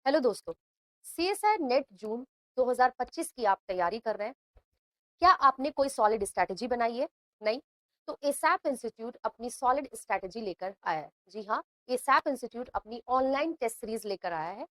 Hello दोस्तों। CSI net जून 2025 की आप तैयारी कर रहे हैं। क्या आपने कोई सॉलिड स्ट्रैटेजी बनाई है? नहीं। तो एसैप इंस्टीट्यूट अपनी सॉलिड स्ट्रैटेजी लेकर आया है। जी हाँ, एसैप इंस्टीट्यूट अपनी ऑनलाइन टेस्ट सीरीज लेकर आया है,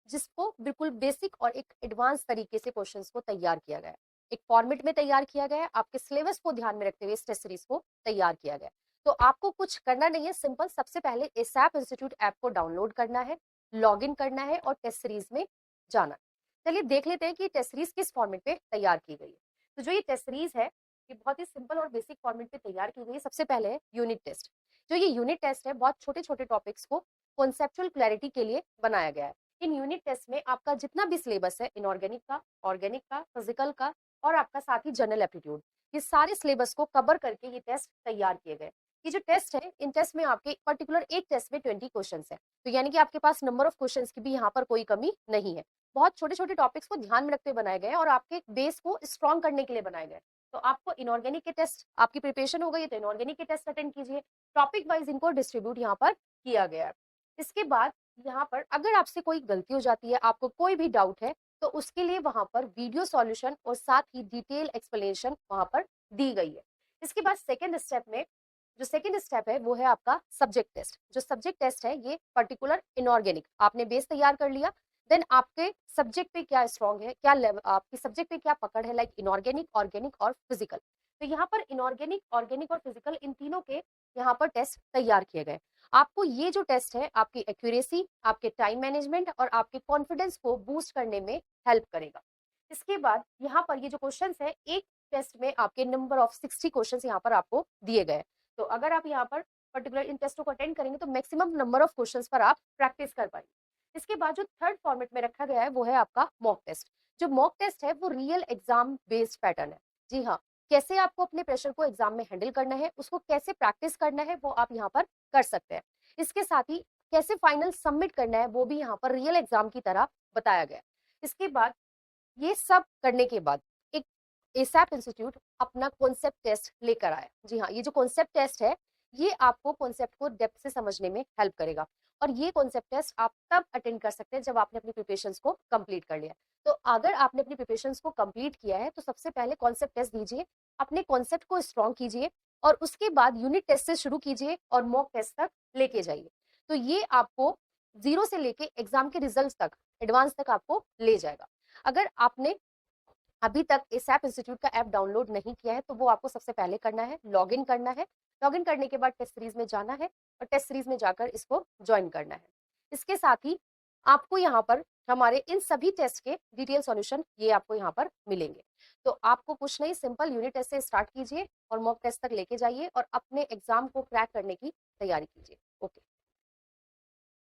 जिसको बिल्कुल बेसिक और एक एडवांस तरीके से क्वेश्चंस को तैयार किया गया है। एक फॉर्मेट में तैयार किया गया है, आपके सिलेबस को ध्यान में रखते हुए इस टेस्ट सीरीज को तैयार किया गया है। तो आपको कुछ करना नहीं है, सिंपल सबसे पहले एसैप इंस्टीट्यूट ऐप को डाउनलोड करना है, लॉग इन करना है और टेस्ट सीरीज में जाना है। चलिए देख लेते हैं कि टेस्ट सीरीज किस फॉर्मेट पे तैयार की गई है। तो जो ये टेस्ट सीरीज है, ये बहुत ही सिंपल और बेसिक फॉर्मेट पे तैयार की गई है। सबसे पहले है यूनिट टेस्ट। जो ये यूनिट टेस्ट है, बहुत छोटे छोटे टॉपिक्स को कॉन्सेप्चुअल क्लैरिटी के लिए बनाया गया है। इन यूनिट टेस्ट में आपका जितना भी सिलेबस है, इनऑर्गेनिक का, ऑर्गेनिक का, फिजिकल का और आपका साथ ही जनरल एप्टीट्यूड, ये सारे सिलेबस को कवर करके ये टेस्ट तैयार किए गए। ये जो टेस्ट है, इन टेस्ट में आपके पर्टिकुलर एक टेस्ट में 20 क्वेश्चन है, तो यानी कि आपके पास नंबर ऑफ क्वेश्चन की भी यहाँ पर कोई कमी नहीं है। बहुत छोटे छोटे टॉपिक्स को ध्यान में रखते हुए बनाए गए और आपके बेस को स्ट्रॉन्ग करने के लिए बनाए गए। तो आपको इनऑर्गेनिक के टेस्ट, आपकी प्रिपरेशन हो गई है तो इनऑर्गेनिक के टेस्ट अटेंड कीजिए। टॉपिक वाइज इनको डिस्ट्रीब्यूट यहाँ पर किया गया है। इसके बाद यहाँ पर अगर आपसे कोई गलती हो जाती है, आपको कोई भी डाउट है, तो उसके लिए वहां पर वीडियो सॉल्यूशन और साथ ही डिटेल एक्सप्लेनेशन वहां पर दी गई है। इसके बाद सेकेंड स्टेप में, जो सेकेंड स्टेप है वो है आपका सब्जेक्ट टेस्ट। जो सब्जेक्ट टेस्ट है ये पर्टिकुलर इनऑर्गेनिक, आपने बेस तैयार कर लिया, देन आपके सब्जेक्ट पे क्या स्ट्रॉन्ग है, क्या लेवल आपकी सब्जेक्ट पे क्या पकड़ है, लाइक इनऑर्गेनिक, ऑर्गेनिक और फिजिकल। तो यहाँ पर इनऑर्गेनिक, ऑर्गेनिक और फिजिकल, इन तीनों के यहाँ पर टेस्ट तैयार किए गए। आपको ये जो टेस्ट है आपकी एक्यूरेसी, आपके टाइम मैनेजमेंट और आपके कॉन्फिडेंस को बूस्ट करने में हेल्प करेगा। इसके बाद यहाँ पर ये जो क्वेश्चन है, एक टेस्ट में आपके नंबर ऑफ 60 क्वेश्चन यहाँ पर आपको दिए गए। तो अगर आप यहाँ पर पर्टिकुलर इन टेस्टों को अटेंड करेंगे तो मैक्सिमम नंबर ऑफ क्वेश्चंस पर आप प्रैक्टिस कर पाएंगे। इसके बाद जो थर्ड फॉर्मेट में रखा गया है वो है आपका मॉक टेस्ट। जो मॉक टेस्ट है वो रियल एग्जाम बेस्ड पैटर्न है। जी हाँ, कैसे आपको अपने प्रेशर को एग्जाम में हैंडल करना है, उसको कैसे प्रैक्टिस करना है, वो आप यहाँ पर कर सकते हैं। इसके साथ ही कैसे फाइनल सबमिट करना है वो भी यहाँ पर रियल एग्जाम की तरह बताया गया है। इसके बाद ये सब करने के बाद एक एसैप इंस्टीट्यूट अपना कॉन्सेप्ट टेस्ट लेकर आया। जी हाँ, ये जो कॉन्सेप्ट टेस्ट है, ये आपको कॉन्सेप्ट को डेप्थ से समझने में हेल्प करेगा। और ये कॉन्सेप्ट टेस्ट आप तब अटेंड कर सकते हैं जब आपने अपनी प्रिपरेशंस को कंप्लीट कर लिया। तो अगर आपने अपनी प्रिपरेशंस को कंप्लीट किया है तो सबसे पहले कॉन्सेप्ट टेस्ट दीजिए, अपने कॉन्सेप्ट को स्ट्रॉन्ग कीजिए और उसके बाद यूनिट टेस्ट से शुरू कीजिए और मॉक टेस्ट तक लेके जाइए। तो ये आपको जीरो से लेके एग्जाम के रिजल्ट तक, एडवांस तक आपको ले जाएगा। अगर आपने अभी तक एसैप इंस्टीट्यूट का ऐप डाउनलोड नहीं किया है तो वो आपको सबसे पहले करना है, लॉग इन करना है। लॉग इन करने के बाद टेस्ट सीरीज में जाना है और टेस्ट सीरीज में जाकर इसको ज्वाइन करना है। इसके साथ ही आपको यहाँ पर हमारे इन सभी टेस्ट के डिटेल सॉल्यूशन ये आपको यहाँ पर मिलेंगे। तो आपको कुछ नहीं, सिंपल यूनिट टेस्ट से स्टार्ट कीजिए और मॉक टेस्ट तक लेके जाइए और अपने एग्जाम को क्रैक करने की तैयारी कीजिए।